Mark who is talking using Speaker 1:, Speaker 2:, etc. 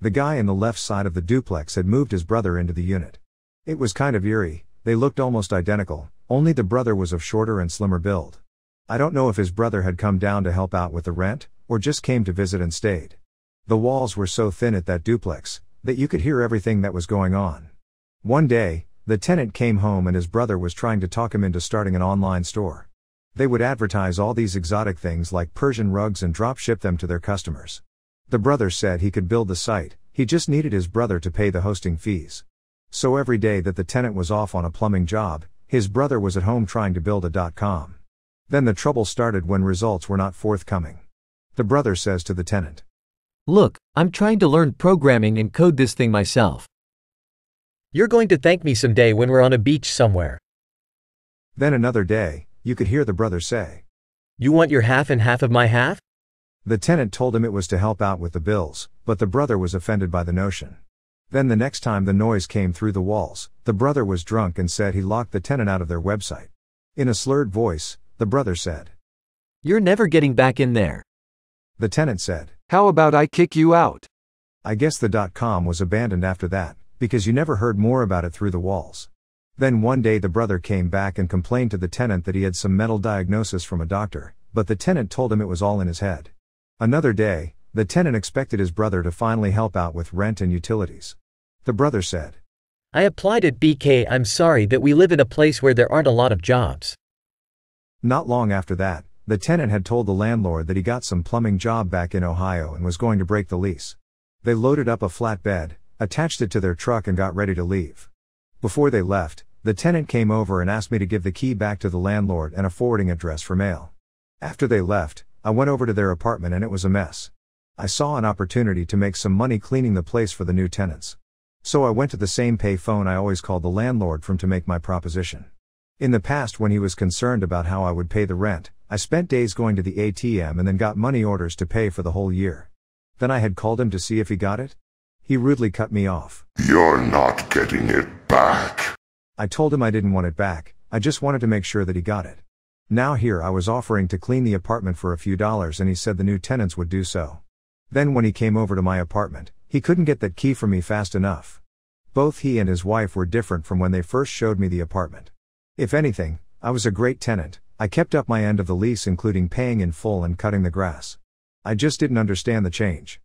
Speaker 1: The guy in the left side of the duplex had moved his brother into the unit. It was kind of eerie, they looked almost identical, only the brother was of shorter and slimmer build. I don't know if his brother had come down to help out with the rent, or just came to visit and stayed. The walls were so thin at that duplex, that you could hear everything that was going on. One day, the tenant came home and his brother was trying to talk him into starting an online store. They would advertise all these exotic things like Persian rugs and drop ship them to their customers. The brother said he could build the site, he just needed his brother to pay the hosting fees. So every day that the tenant was off on a plumbing job, his brother was at home trying to build a .com. Then the trouble started when results were not forthcoming. The brother says to the tenant,
Speaker 2: "Look, I'm trying to learn programming and code this thing myself. You're going to thank me someday when we're on a beach somewhere."
Speaker 1: Then another day, you could hear the brother say,
Speaker 2: "You want your half and half of my half?"
Speaker 1: The tenant told him it was to help out with the bills, but the brother was offended by the notion. Then the next time the noise came through the walls, the brother was drunk and said he locked the tenant out of their website. In a slurred voice, the brother said,
Speaker 2: "You're never getting back in there."
Speaker 1: The tenant said,
Speaker 3: "How about I kick you out?"
Speaker 1: I guess the .com was abandoned after that, because you never heard more about it through the walls. Then one day the brother came back and complained to the tenant that he had some mental diagnosis from a doctor, but the tenant told him it was all in his head. Another day, the tenant expected his brother to finally help out with rent and utilities. The brother said,
Speaker 2: "I applied at BK. I'm sorry that we live in a place where there aren't a lot of jobs."
Speaker 1: Not long after that, the tenant had told the landlord that he got some plumbing job back in Ohio and was going to break the lease. They loaded up a flatbed, attached it to their truck and got ready to leave. Before they left, the tenant came over and asked me to give the key back to the landlord and a forwarding address for mail. After they left, I went over to their apartment and it was a mess. I saw an opportunity to make some money cleaning the place for the new tenants. So I went to the same pay phone I always called the landlord from to make my proposition. In the past, when he was concerned about how I would pay the rent, I spent days going to the ATM and then got money orders to pay for the whole year. Then I had called him to see if he got it. He rudely cut me off.
Speaker 4: "You're not getting it back."
Speaker 1: I told him I didn't want it back, I just wanted to make sure that he got it. Now here I was offering to clean the apartment for a few dollars and he said the new tenants would do so. Then when he came over to my apartment, he couldn't get that key from me fast enough. Both he and his wife were different from when they first showed me the apartment. If anything, I was a great tenant, I kept up my end of the lease including paying in full and cutting the grass. I just didn't understand the change.